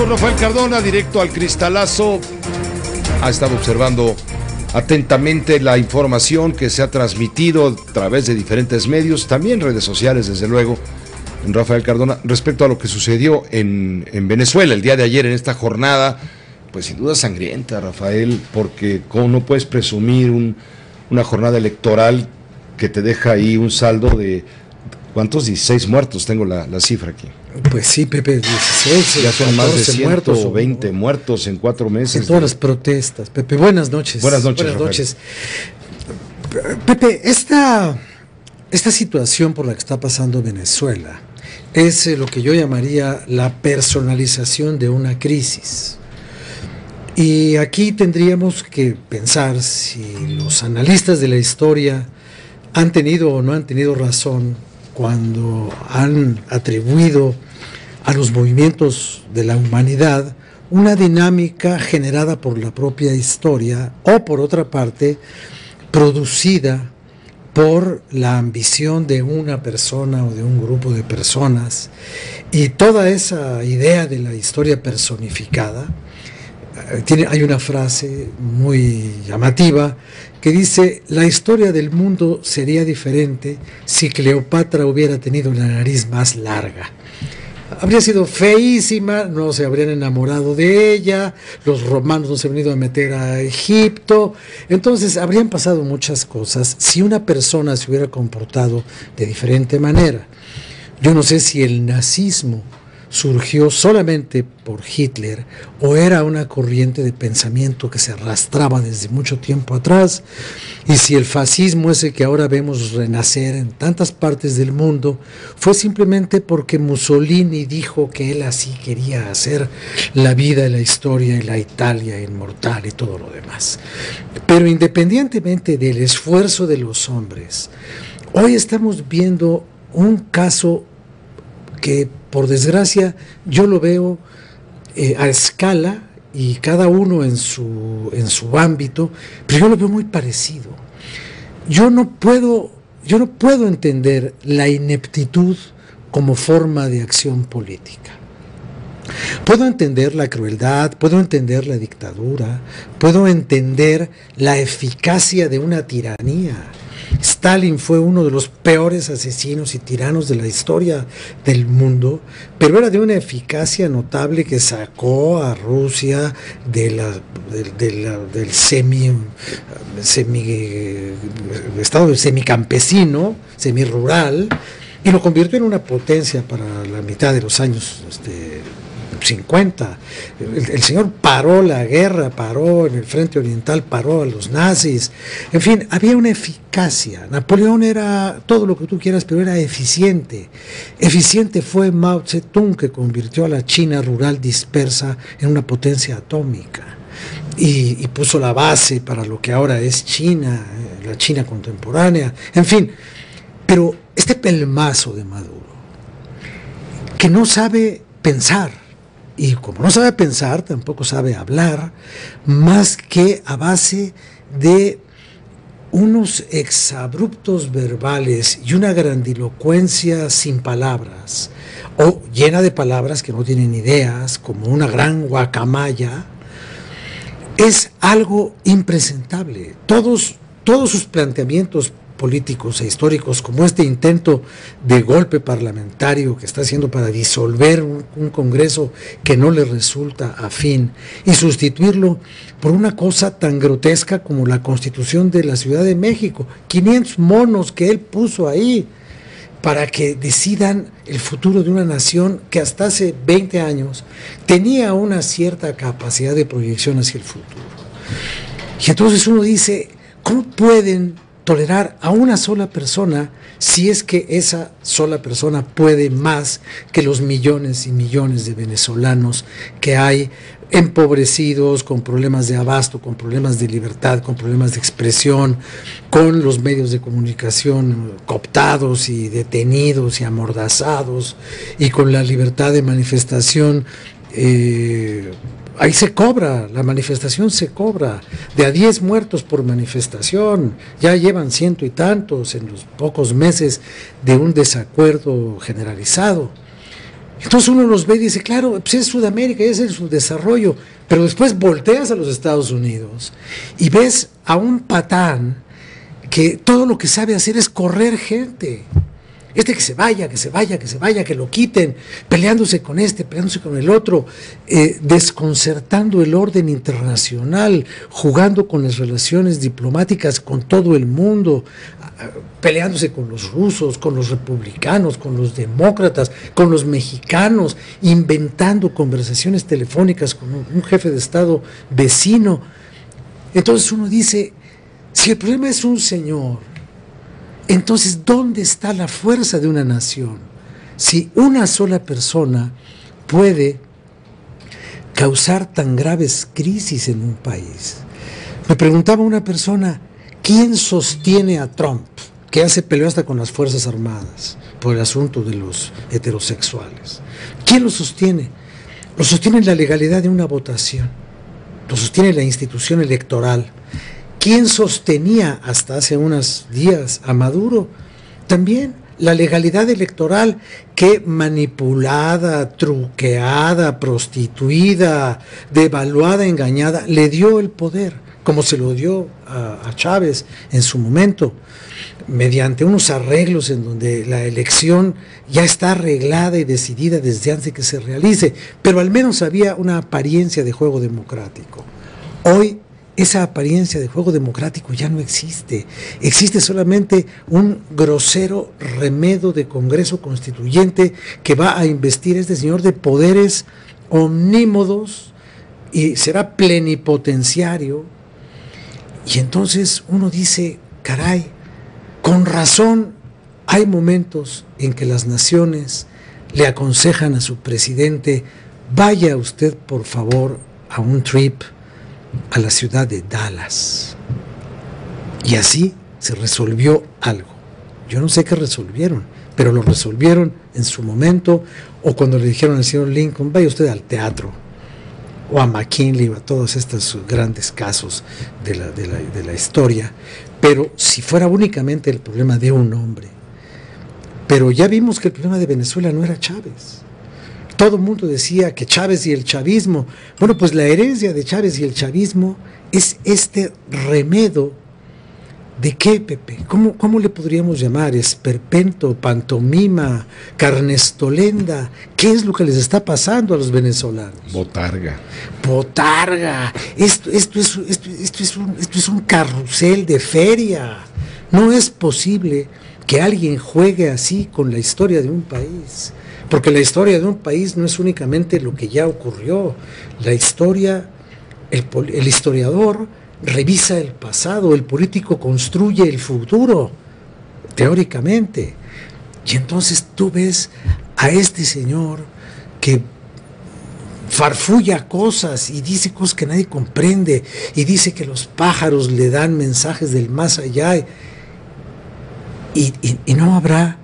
con Rafael Cardona, directo al cristalazo. Ha estado observando atentamente la información que se ha transmitido a través de diferentes medios, también redes sociales, desde luego, en Rafael Cardona, respecto a lo que sucedió en Venezuela el día de ayer, en esta jornada, pues sin duda sangrienta, Rafael, porque ¿cómo no puedes presumir una jornada electoral que te deja ahí un saldo de, ¿cuántos? 16 muertos, tengo la cifra aquí. Pues sí, Pepe, 16, ya son más de 120 muertos muertos en 4 meses. En todas las protestas. Pepe, buenas noches. Buenas noches, Buenas noches. Pepe, esta situación por la que está pasando Venezuela es lo que yo llamaría la personalización de una crisis. Y aquí tendríamos que pensar si los analistas de la historia han tenido o no han tenido razón cuando han atribuido a los movimientos de la humanidad una dinámica generada por la propia historia o, por otra parte, producida por la ambición de una persona o de un grupo de personas. Y toda esa idea de la historia personificada, hay una frase muy llamativa que dice: la historia del mundo sería diferente si Cleopatra hubiera tenido la nariz más larga. Habría sido feísima, no se habrían enamorado de ella, los romanos no se habrían ido a meter a Egipto, entonces habrían pasado muchas cosas si una persona se hubiera comportado de diferente manera. Yo no sé si el nazismo surgió solamente por Hitler o era una corriente de pensamiento que se arrastraba desde mucho tiempo atrás, y si el fascismo ese que ahora vemos renacer en tantas partes del mundo fue simplemente porque Mussolini dijo que él así quería hacer la vida, la historia y la Italia inmortal y todo lo demás. Pero independientemente del esfuerzo de los hombres, hoy estamos viendo un caso que, por desgracia, yo lo veo a escala y cada uno en su ámbito, pero yo lo veo muy parecido. Yo no puedo entender la ineptitud como forma de acción política. Puedo entender la crueldad, puedo entender la dictadura, puedo entender la eficacia de una tiranía. Stalin fue uno de los peores asesinos y tiranos de la historia del mundo, pero era de una eficacia notable que sacó a Rusia del estado semicampesino, semirural, y lo convirtió en una potencia para la mitad de los años 50. El señor paró la guerra, paró en el frente oriental, paró a los nazis, en fin, había una eficacia. Napoleón era todo lo que tú quieras, pero era eficiente. Eficiente fue Mao Zedong, que convirtió a la China rural dispersa en una potencia atómica y puso la base para lo que ahora es China, la China contemporánea, en fin. Pero este pelmazo de Maduro, que no sabe pensar, y como no sabe pensar, tampoco sabe hablar, más que a base de unos exabruptos verbales y una grandilocuencia sin palabras, o llena de palabras que no tienen ideas, como una gran guacamaya, es algo impresentable. Todos sus planteamientos políticos e históricos, como este intento de golpe parlamentario que está haciendo para disolver un Congreso que no le resulta afín y sustituirlo por una cosa tan grotesca como la Constitución de la Ciudad de México, 500 monos que él puso ahí para que decidan el futuro de una nación que hasta hace 20 años tenía una cierta capacidad de proyección hacia el futuro. Y entonces uno dice, ¿cómo pueden tolerar a una sola persona si es que esa sola persona puede más que los millones y millones de venezolanos que hay empobrecidos, con problemas de abasto, con problemas de libertad, con problemas de expresión, con los medios de comunicación cooptados y detenidos y amordazados, y con la libertad de manifestación? Ahí se cobra, la manifestación se cobra, de a 10 muertos por manifestación, ya llevan 100 y tantos en los pocos meses de un desacuerdo generalizado. Entonces uno los ve y dice, claro, pues es Sudamérica, es el subdesarrollo, pero después volteas a los Estados Unidos y ves a un patán que todo lo que sabe hacer es correr gente. Que se vaya, que se vaya, que se vaya, que lo quiten, peleándose con este, peleándose con el otro, desconcertando el orden internacional, jugando con las relaciones diplomáticas con todo el mundo, peleándose con los rusos, con los republicanos, con los demócratas, con los mexicanos, inventando conversaciones telefónicas con un jefe de Estado vecino. Entonces uno dice, si el problema es un señor, entonces, ¿dónde está la fuerza de una nación? Si una sola persona puede causar tan graves crisis en un país. Me preguntaba una persona, ¿quién sostiene a Trump? Que ya se peleó hasta con las Fuerzas Armadas por el asunto de los heterosexuales. ¿Quién lo sostiene? Lo sostiene la legalidad de una votación. Lo sostiene la institución electoral. ¿Quién sostenía hasta hace unos días a Maduro? También la legalidad electoral que manipulada, truqueada, prostituida, devaluada, engañada, le dio el poder, como se lo dio a Chávez en su momento, mediante unos arreglos en donde la elección ya está arreglada y decidida desde antes de que se realice, pero al menos había una apariencia de juego democrático. Hoy esa apariencia de juego democrático ya no existe. Existe solamente un grosero remedo de Congreso Constituyente que va a investir a este señor de poderes omnímodos y será plenipotenciario. Y entonces uno dice, caray, con razón hay momentos en que las naciones le aconsejan a su presidente, vaya usted por favor a un trip a la ciudad de Dallas. Y así se resolvió algo. Yo no sé qué resolvieron, pero lo resolvieron en su momento, o cuando le dijeron al señor Lincoln, vaya usted al teatro, o a McKinley, o a todos estos grandes casos de la historia. Pero si fuera únicamente el problema de un hombre. Pero ya vimos que el problema de Venezuela no era Chávez. Todo el mundo decía que Chávez y el chavismo. Bueno, pues la herencia de Chávez y el chavismo es este remedo de qué, Pepe. ¿Cómo le podríamos llamar? Esperpento, pantomima, carnestolenda. ¿Qué es lo que les está pasando a los venezolanos? Botarga. Botarga. Esto es un carrusel de feria. No es posible que alguien juegue así con la historia de un país. Porque la historia de un país no es únicamente lo que ya ocurrió. La historia, el historiador revisa el pasado, el político construye el futuro, teóricamente. Y entonces tú ves a este señor que farfulla cosas y dice cosas que nadie comprende, y dice que los pájaros le dan mensajes del más allá, y no habrá,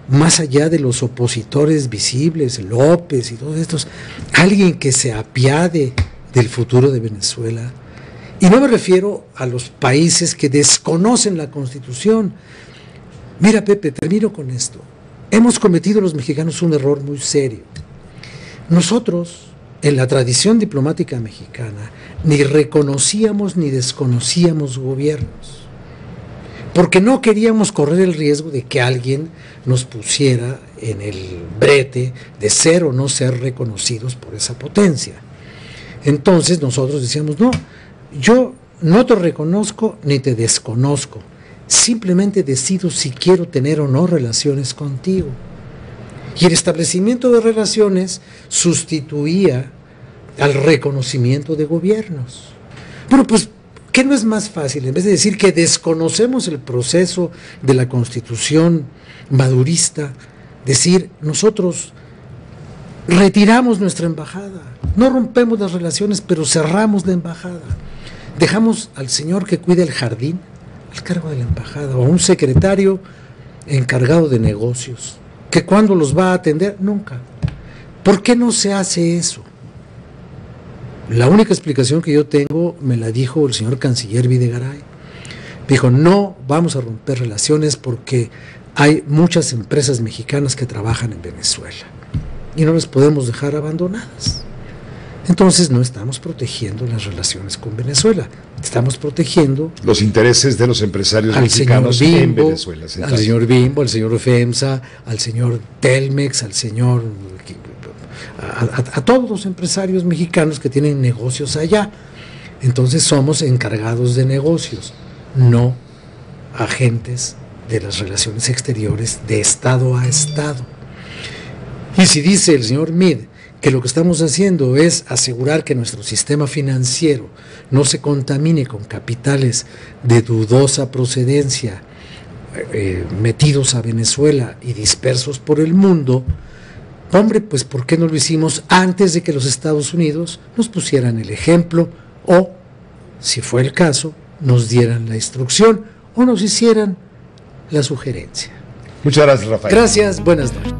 más allá de los opositores visibles, López y todos estos, alguien que se apiade del futuro de Venezuela. Y no me refiero a los países que desconocen la Constitución. Mira, Pepe, termino con esto. Hemos cometido los mexicanos un error muy serio. Nosotros, en la tradición diplomática mexicana, ni reconocíamos ni desconocíamos gobiernos, porque no queríamos correr el riesgo de que alguien nos pusiera en el brete de ser o no ser reconocidos por esa potencia. Entonces nosotros decíamos, no, yo no te reconozco ni te desconozco, simplemente decido si quiero tener o no relaciones contigo. Y el establecimiento de relaciones sustituía al reconocimiento de gobiernos. Bueno, pues, ¿qué no es más fácil? En vez de decir que desconocemos el proceso de la Constitución madurista, decir, nosotros retiramos nuestra embajada, no rompemos las relaciones, pero cerramos la embajada. Dejamos al señor que cuida el jardín al cargo de la embajada, o a un secretario encargado de negocios, que cuando los va a atender, nunca. ¿Por qué no se hace eso? La única explicación que yo tengo me la dijo el señor canciller Videgaray. Dijo, no vamos a romper relaciones porque hay muchas empresas mexicanas que trabajan en Venezuela. y no las podemos dejar abandonadas. Entonces no estamos protegiendo las relaciones con Venezuela, estamos protegiendo los intereses de los empresarios al mexicanos señor Bimbo, en Venezuela. al señor Bimbo, al señor FEMSA, al señor Telmex, al señor a todos los empresarios mexicanos que tienen negocios allá. Entonces somos encargados de negocios, no agentes de las relaciones exteriores de Estado a Estado. Y si dice el señor Meade que lo que estamos haciendo es asegurar que nuestro sistema financiero no se contamine con capitales de dudosa procedencia metidos a Venezuela y dispersos por el mundo, hombre, pues ¿por qué no lo hicimos antes de que los Estados Unidos nos pusieran el ejemplo o, si fue el caso, nos dieran la instrucción o nos hicieran la sugerencia? Muchas gracias, Rafael. Gracias, buenas noches.